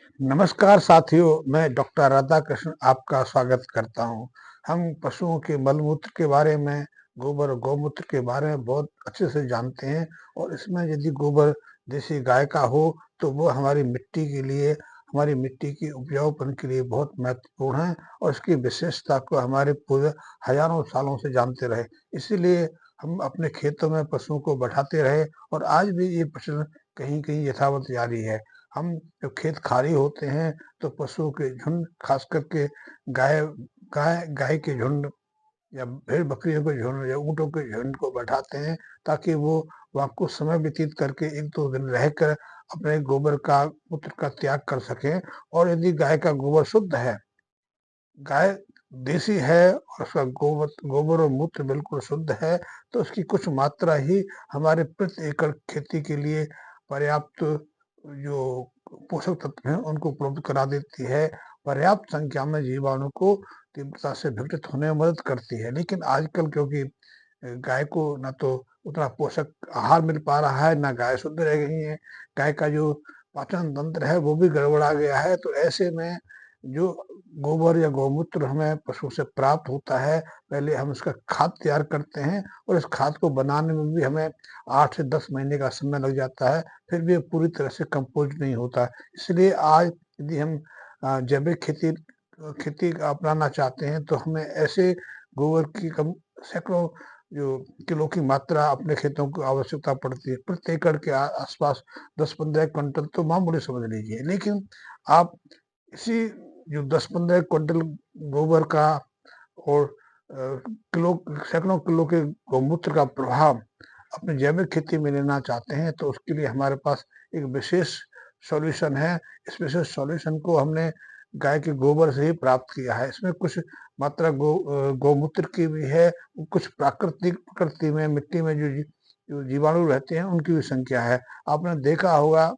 नमस्कार साथियों, मैं डॉक्टर राधा कृष्ण आपका स्वागत करता हूँ। हम पशुओं के मलमूत्र के बारे में, गोबर और गौमूत्र के बारे में बहुत अच्छे से जानते हैं और इसमें यदि गोबर देसी गाय का हो, तो वो हमारी मिट्टी के लिए, हमारी मिट्टी की उपजाऊपन के लिए बहुत महत्वपूर्ण है और इसकी विशेषता को हमारे पूर्वज हजारों सालों से जानते रहे। इसीलिए हम अपने खेतों में पशुओं को बढ़ाते रहे और आज भी ये प्रचलन कहीं-कहीं यथावत जारी है। हम जब खेत खाली होते हैं तो पशुओं के झुंड, खास करके गाय गाय गाय के झुंड या भेड़ बकरियों के झुंड या ऊँटों के झुंड को बैठाते हैं, ताकि वो वहाँ कुछ समय व्यतीत करके 1-2 दिन रहकर अपने गोबर का मूत्र का त्याग कर सकें। और यदि गाय का गोबर शुद्ध है, गाय देसी है और उसका गोबर और मूत्र बिल्कुल शुद्ध है, तो उसकी कुछ मात्रा ही हमारे प्रति एकड़ खेती के लिए पर्याप्त जो पोषक तत्व हैं उनको उपलब्ध करा देती है। पर्याप्त संख्या में जीवाणु को तीव्रता से विघटित होने में मदद करती है। लेकिन आजकल क्योंकि गाय को ना तो उतना पोषक आहार मिल पा रहा है, ना गाय शुद्ध रह गई है, गाय का जो पाचन तंत्र है वो भी गड़बड़ा गया है। तो ऐसे में जो गोबर या गौमूत्र हमें पशु से प्राप्त होता है, पहले हम उसका खाद तैयार करते हैं और इस खाद को बनाने में भी हमें 8 से 10 महीने का समय लग जाता है, फिर भी ये पूरी तरह से कंपोस्ट नहीं होता। इसलिए आज यदि हम जैविक खेती अपनाना चाहते हैं, तो हमें ऐसे गोबर की कम सैकड़ों जो किलो की मात्रा अपने खेतों को आवश्यकता पड़ती है। प्रति एकड़ के आसपास 10-15 क्विंटल तो मामूली समझ लीजिए। लेकिन आप इसी जो 10-15 क्विंटल गोबर का और किलो सैकड़ों किलो के गौमूत्र का प्रभाव अपनी जैविक खेती में लेना चाहते हैं, तो उसके लिए हमारे पास एक विशेष सॉल्यूशन है। इस विशेष सॉल्यूशन को हमने गाय के गोबर से ही प्राप्त किया है। इसमें कुछ मात्रा गौमूत्र की भी है, कुछ प्राकृतिक प्रकृति में मिट्टी में जो जीवाणु रहते हैं उनकी भी संख्या है। आपने देखा होगा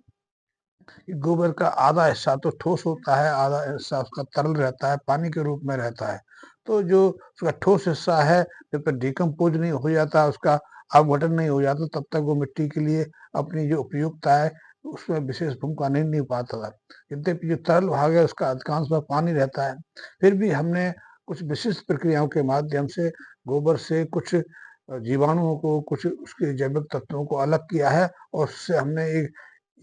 कि गोबर का आधा हिस्सा तो ठोस होता है, आधा हिस्सा उसका तरल रहता है, पानी के रूप में रहता है। तो जो उसका ठोस हिस्सा है, जब तक डिकम्पोज़ नहीं हो जाता, उसका अपघटन नहीं हो जाता, तब तक वो मिट्टी के लिए अपनी जो उपयुक्तता है, उसमें विशेष भूमिका नहीं निभा पाता था। यद्यपि जो तरल भाग है, उसका अधिकांश भाग पानी रहता है। फिर भी हमने कुछ विशिष्ट प्रक्रियाओं के माध्यम से गोबर से कुछ जीवाणुओं को, कुछ उसके जैविक तत्वों को अलग किया है और उससे हमने एक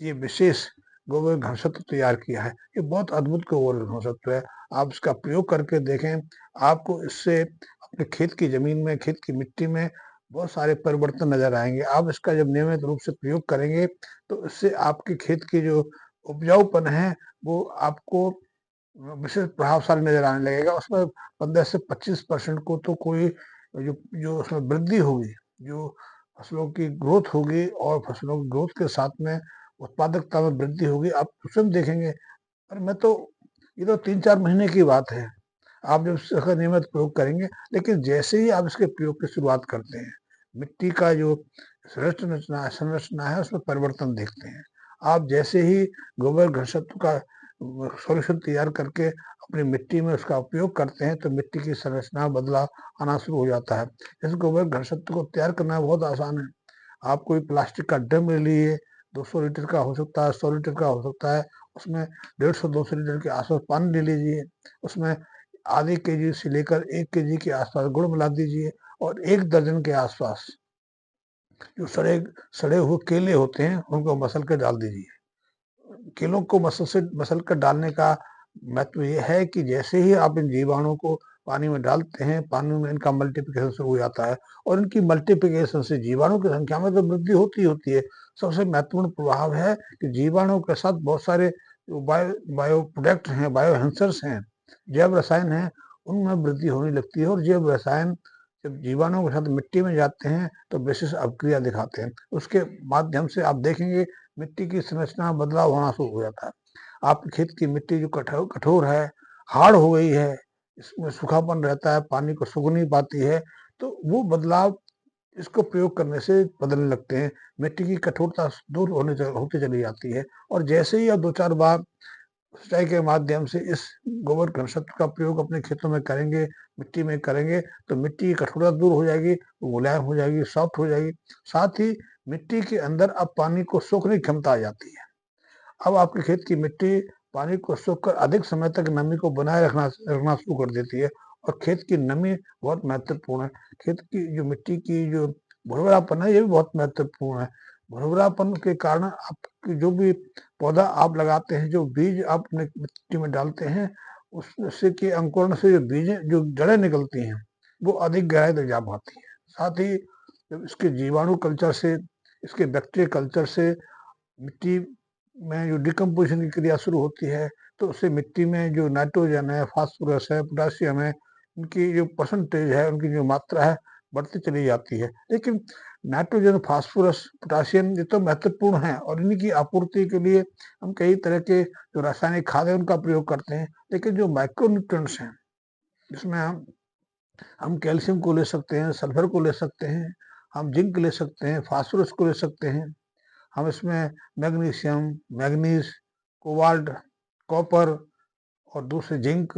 ये विशेष गोबर घनसत्व तैयार किया है। ये बहुत अद्भुत गोबर घनसत्व है। आप इसका प्रयोग करके देखें, आपको इससे अपने खेत की ज़मीन में, खेत की मिट्टी में बहुत सारे परिवर्तन नज़र आएँगे। आप इसका जब नियमित रूप से प्रयोग करेंगे, तो इससे आपके खेत की जो उपजाऊपन है, वो आपको विशेष प्रभावशाली नज़र आने लगेगा। उसमें 15 से 25% को तो कोई जो जो उसमें वृद्धि होगी, जो फसलों की ग्रोथ होगी और फसलों की ग्रोथ के साथ में उत्पादकता में वृद्धि होगी, आप स्वयं देखेंगे। और मैं तो ये तो 3-4 महीने की बात है। आप जब इसका नियमित प्रयोग करेंगे, लेकिन जैसे ही आप इसके प्रयोग की शुरुआत करते हैं, मिट्टी का जो संरचना है उसमें परिवर्तन देखते हैं। आप जैसे ही गोबर घनसत्व का सॉल्यूशन तैयार करके अपनी मिट्टी में उसका उपयोग करते हैं, तो मिट्टी की संरचना में बदलाव आना शुरू हो जाता है। इस गोबर घनसत्व को तैयार करना बहुत आसान है। आप कोई प्लास्टिक का ड्रम ले लीजिए, 200 लीटर का हो सकता है, 100 लीटर का हो सकता है, उसमें 150-200 लीटर के आस-पास पानी ले लीजिए, उसमें आधे केजी से लेकर 1 केजी के आस-पास गुड़ मिला दीजिए और 1 दर्जन के आस-पास जो सड़े हुए केले होते हैं, उनको मसल के डाल दीजिए। केलों को मसल कर डालने का महत्व ये है कि जैसे ही आप इन जीवाणुओं को पानी में डालते हैं, पानी में इनका मल्टीप्लिकेशन शुरू हो जाता है और इनकी मल्टीप्लिकेशन से जीवाणु की संख्या में तो वृद्धि होती ही होती है। सबसे महत्वपूर्ण प्रभाव है कि जीवाणुओं के साथ बहुत सारे जो बायो प्रोडक्ट हैं, बायो एन्सर्स हैं, जैव रसायन हैं, उनमें वृद्धि होने लगती है और जैव रसायन जब जीवाणुओं के साथ मिट्टी में जाते हैं, तो विशेष अभिक्रिया दिखाते हैं। उसके माध्यम से आप देखेंगे मिट्टी की संरचना में बदलाव होना शुरू हो जाता है। आपके खेत की मिट्टी जो कठोर है, हार्ड हो गई है, इसमें सूखापन रहता है, पानी को सूख नहीं पाती है, तो वो बदलाव इसको प्रयोग करने से बदलने लगते हैं। मिट्टी की कठोरता दूर होती चली जाती है और जैसे ही आप 2-4 बार सिंचाई के माध्यम से इस गोबर घनसत्व का प्रयोग अपने खेतों में करेंगे, मिट्टी में करेंगे, तो मिट्टी की कठोरता दूर हो जाएगी, वो मुलायम हो जाएगी, सॉफ्ट हो जाएगी। साथ ही मिट्टी के अंदर अब पानी को सोखने की क्षमता आ जाती है। अब आपके खेत की मिट्टी पानी को सोखकर अधिक समय तक नमी को बनाए रखना रखना शुरू कर देती है और खेत की नमी बहुत महत्वपूर्ण है। खेत की जो मिट्टी की जो भुरभुरापन है, ये भी बहुत महत्वपूर्ण है। भुरभुरापन के कारण आपकी जो भी पौधा आप लगाते हैं, जो बीज आप अपने मिट्टी में डालते हैं, उससे के अंकुरण से जो बीजें जो जड़ें निकलती हैं, वो अधिक गहराई तक जा पाती हैं। साथ ही जब इसके जीवाणु कल्चर से, इसके बैक्टीरिया कल्चर से मिट्टी में जो डिकम्पोजिशन की क्रिया शुरू होती है, तो उससे मिट्टी में जो नाइट्रोजन है, फास्फोरस है, पोटेशियम है, इनकी जो परसेंटेज है, उनकी जो मात्रा है, बढ़ती चली जाती है। लेकिन नाइट्रोजन, फास्फोरस, पोटेशियम ये तो महत्वपूर्ण है और इनकी आपूर्ति के लिए हम कई तरह के जो रासायनिक खाद है उनका प्रयोग करते हैं। लेकिन जो माइक्रोन्यूट्रिएंट्स हैं, जिसमें हम कैल्शियम को ले सकते हैं, सल्फर को ले सकते हैं, हम जिंक ले सकते हैं, फास्फोरस को ले सकते हैं, हम इसमें मैग्नीशियम, मैग्नीज, कोबाल्ट, कॉपर और दूसरे जिंक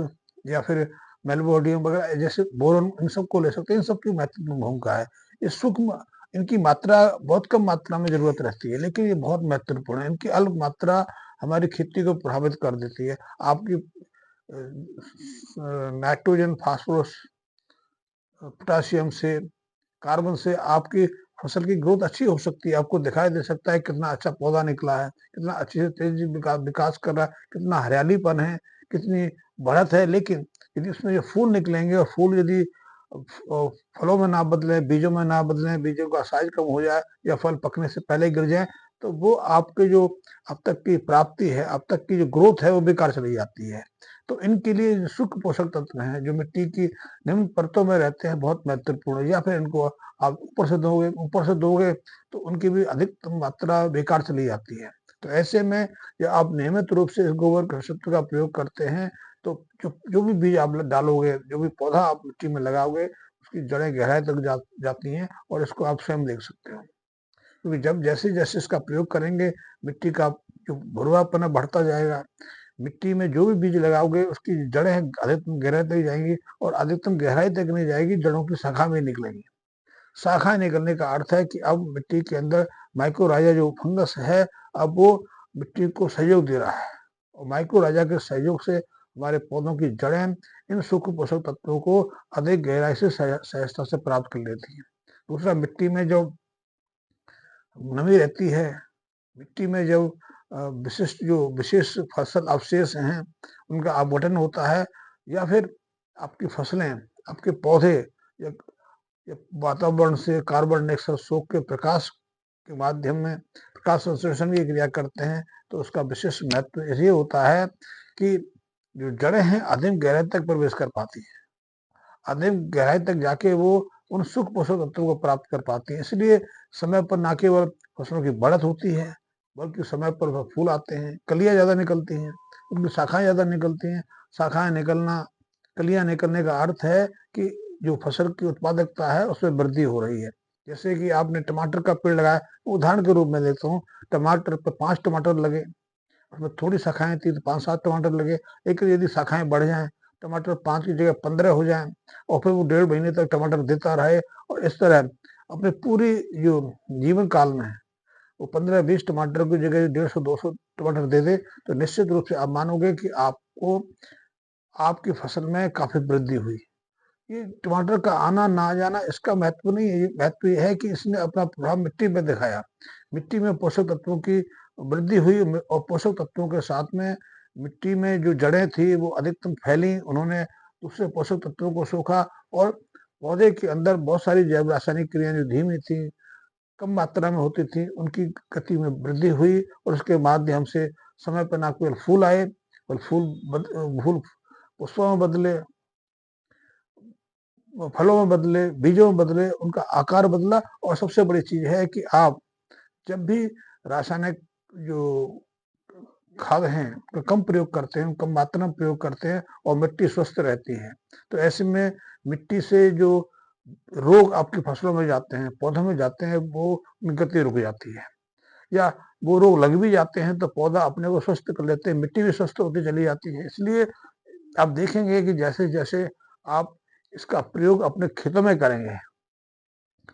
या फिर मेलबोर्डियम वगैरह जैसे बोरोन, इन सबको ले सकते हैं। इन सब की महत्वपूर्ण भूमिका है। ये सूक्ष्म, इनकी मात्रा बहुत कम मात्रा में जरूरत रहती है, लेकिन ये बहुत महत्वपूर्ण है। इनकी अल्प मात्रा हमारी खेती को प्रभावित कर देती है। आपकी नाइट्रोजन, फास्फोरस, पोटाशियम से, कार्बन से आपकी फसल की ग्रोथ अच्छी हो सकती है। आपको दिखाई दे सकता है कितना अच्छा पौधा निकला है, कितना अच्छे से तेजी विकास कर रहा है, कितना हरियालीपन है, कितनी बढ़त है। लेकिन यदि उसमें जो फूल निकलेंगे और फूल यदि फलों में ना बदले, बीजों में ना बदले, बीजों का साइज कम हो जाए या फल पकने से पहले गिर जाए, तो वो आपके जो अब तक की प्राप्ति है, अब तक की जो ग्रोथ है, वो बेकार चली जाती है। तो इनके लिए सूक्ष्म पोषक तत्व हैं जो मिट्टी की निम्न परतों में रहते हैं, बहुत महत्वपूर्ण है। या फिर इनको आप ऊपर से दोगे तो उनकी भी अधिकतम मात्रा बेकार चली जाती है। तो ऐसे में जब आप नियमित रूप से इस गोबर कृषित्व का प्रयोग करते हैं, तो जो भी बीज आप डालोगे, जो भी पौधा आप मिट्टी में लगाओगे, उसकी जड़ें गहराई तक जाती हैं और इसको आप स्वयं देख सकते हो। क्योंकि जब जैसे-जैसे इसका प्रयोग करेंगे, मिट्टी का जो भुरवापन बढ़ता जाएगा। मिट्टी में जो भी बीज लगाओगे, उसकी जड़ें अधिकतम गहराई तक जाएँगी और अधिकतम गहराई तक नहीं जाएगी, जड़ों की शाखा में निकलेंगी। शाखाएँ निकलने का अर्थ है कि अब मिट्टी के अंदर माइक्रोराइज़ा जो फंगस है, अब वो मिट्टी को सहयोग दे रहा है और माइक्रोराइज़ा के सहयोग से हमारे पौधों की जड़ें इन सूक्ष्म पोषक तत्वों को अधिक गहराई से सहजता से प्राप्त कर लेती हैं। दूसरा, मिट्टी में जो नमी रहती है, मिट्टी में जब जो विशेष फसल अवशेष हैं, उनका अपघटन होता है या फिर आपकी फसलें, आपके पौधे या या वातावरण से कार्बन डाइऑक्साइड सोख के प्रकाश के माध्यम में प्रकाश संश्लेषण की क्रिया करते हैं, तो उसका विशेष महत्व ये होता है कि जो जड़ें हैं अधिक गहराई तक प्रवेश कर पाती हैं। अधिक गहराई तक जाके वो उन सूक्ष्म पोषक तत्वों को प्राप्त कर पाती हैं। इसलिए समय पर ना केवल फसलों की बढ़त होती है, बल्कि समय पर वह फूल आते हैं, कलियाँ ज़्यादा निकलती हैं, उनकी शाखाएँ ज़्यादा निकलती हैं। शाखाएँ निकलना, कलियाँ निकलने का अर्थ है कि जो फसल की उत्पादकता है, उसमें वृद्धि हो रही है। जैसे कि आपने टमाटर का पेड़ लगाया, उदाहरण के रूप में लेता हूँ, टमाटर पे 5 टमाटर लगे, उसमें थोड़ी शाखाएँ थी तो 5-7 टमाटर लगे। लेकिन यदि शाखाएँ बढ़ जाएँ, टमाटर 5 की जगह 15 हो जाएँ और फिर वो 1.5 महीने तक टमाटर देता रहे और इस तरह अपने पूरी जो जीवन काल में वो 15-20 टमाटर की जगह 150-200 टमाटर दे दे, तो निश्चित रूप से आप मानोगे कि आपको आपकी फसल में काफ़ी वृद्धि हुई। ये टमाटर का आना ना जाना इसका महत्व नहीं है, ये महत्व ये है कि इसने अपना प्रभाव मिट्टी में दिखाया। मिट्टी में पोषक तत्वों की वृद्धि हुई और पोषक तत्वों के साथ में मिट्टी में जो जड़ें थी वो अधिकतम फैली, उन्होंने दूसरे पोषक तत्वों को सोखा और पौधे के अंदर बहुत सारी जैव रासायनिक क्रियाएँ जो धीमी थी, कम मात्रा में होती थी, उनकी गति में वृद्धि हुई और उसके माध्यम से समय पर ना केवल फूल आए और फूल पुष्पों में बदले, फलों में बदले, बीजों में बदले, उनका आकार बदला और सबसे बड़ी चीज़ है कि आप जब भी रासायनिक जो खाद हैं, उनका कम प्रयोग करते हैं, कम मात्रा में प्रयोग करते हैं और मिट्टी स्वस्थ रहती है। तो ऐसे में मिट्टी से जो रोग आपकी फसलों में जाते हैं, पौधों में जाते हैं, वो उनकी गति रुक जाती है या वो रोग लग भी जाते हैं तो पौधा अपने को स्वस्थ कर लेते हैं, मिट्टी भी स्वस्थ होती चली जाती है। इसलिए आप देखेंगे कि जैसे-जैसे आप इसका प्रयोग अपने खेतों में करेंगे,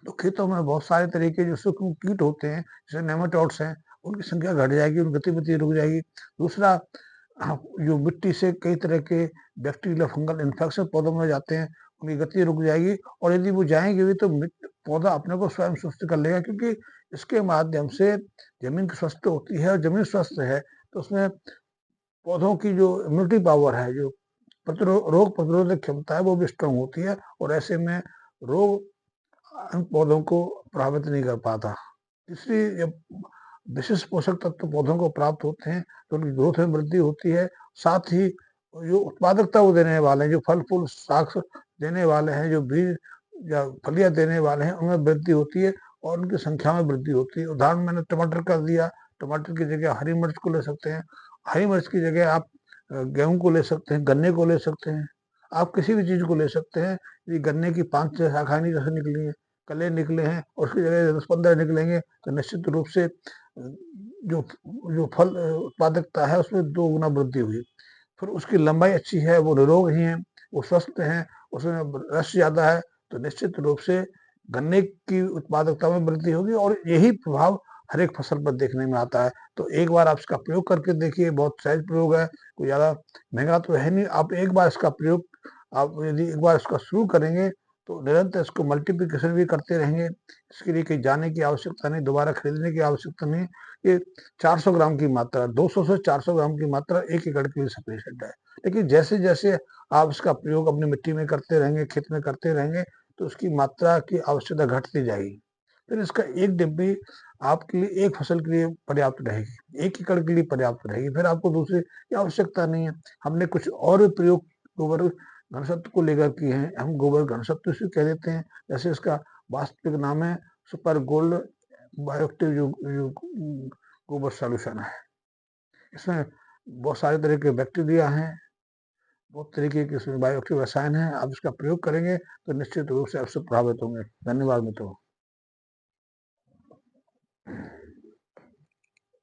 तो खेतों में बहुत सारे तरीके जो सूक्ष्म कीट होते हैं, जैसे नेमाटोड्स हैं, उनकी संख्या घट जाएगी, उनकी गतिविधि रुक जाएगी। दूसरा, हाँ, जो मिट्टी से कई तरह के बैक्टीरियल फंगल इन्फेक्शन पौधों में जाते हैं, उनकी गति रुक जाएगी और यदि वो जाएँगे भी तो पौधा अपने को स्वयं स्वस्थ कर लेगा, क्योंकि इसके माध्यम से ज़मीन की स्वस्थ होती है और ज़मीन स्वस्थ है, तो उसमें पौधों की जो इम्यूनिटी पावर है, जो रोग प्रतिरोधक क्षमता है, वो भी स्ट्रॉन्ग होती है और ऐसे में रोग इन पौधों को प्रभावित नहीं कर पाता। इसलिए जब विशिष्ट पोषक तत्व पौधों को प्राप्त होते हैं, तो उनकी ग्रोथ में वृद्धि होती है। साथ ही जो उत्पादकता वो देने वाले हैं, जो फल-फूल, साग देने वाले हैं, जो बीज या फलियाँ देने वाले हैं, उनमें वृद्धि होती है और उनकी संख्या में वृद्धि होती है। उदाहरण मैंने टमाटर का दिया, टमाटर की जगह हरी मिर्च को ले सकते हैं। हरी मिर्च की जगह आप गेहूँ को ले सकते हैं, गन्ने को ले सकते हैं। आप किसी भी चीज़ को ले सकते हैं। ये गन्ने की 5-6 शाखाएँ नहीं जैसे निकली हैं, कले निकले हैं और उसकी जगह 10-15 निकलेंगे, तो निश्चित रूप से जो जो फल उत्पादकता है उसमें 2 गुना वृद्धि हुई। फिर उसकी लंबाई अच्छी है, वो निरोग ही हैं, वो स्वस्थ हैं, उसमें रस ज़्यादा है, तो निश्चित रूप से गन्ने की उत्पादकता में वृद्धि होगी और यही प्रभाव हर एक फसल पर देखने में आता है। तो एक बार आप इसका प्रयोग करके देखिए, बहुत सहज प्रयोग है, कोई ज़्यादा महँगा तो है नहीं। आप एक बार इसका प्रयोग आप यदि एक बार इसका शुरू करेंगे, तो निरंतर इसको मल्टीप्लिकेशन भी करते रहेंगे। इसके लिए कहीं जाने की आवश्यकता नहीं, दोबारा खरीदने की आवश्यकता नहीं। ये 400 ग्राम की मात्रा, 200 से 400 ग्राम की मात्रा 1 एकड़ के लिए सफिशिएंट है। लेकिन जैसे-जैसे आप इसका प्रयोग अपनी मिट्टी में करते रहेंगे, खेत में करते रहेंगे, तो उसकी मात्रा की आवश्यकता घटती जाएगी। फिर इसका 1 डिब्बी आपके लिए 1 फसल के लिए पर्याप्त रहेगी, 1 एकड़ के लिए पर्याप्त रहेगी, फिर आपको दूसरे की आवश्यकता नहीं है। हमने कुछ और भी प्रयोग गोबर घनसत्व को लेकर किए हैं, हम गोबर घनसत्व इसे कह देते हैं, जैसे इसका वास्तविक नाम है सुपर गोल्ड बायोएक्टिव जो गोबर सॉल्यूशन है। इसमें बहुत सारे तरह के बैक्टीरिया हैं, बहुत तरीके के इसमें बायोएक्टिव रसायन हैं, आप इसका प्रयोग करेंगे तो निश्चित रूप से आपसे प्रभावित होंगे। धन्यवाद मित्रों।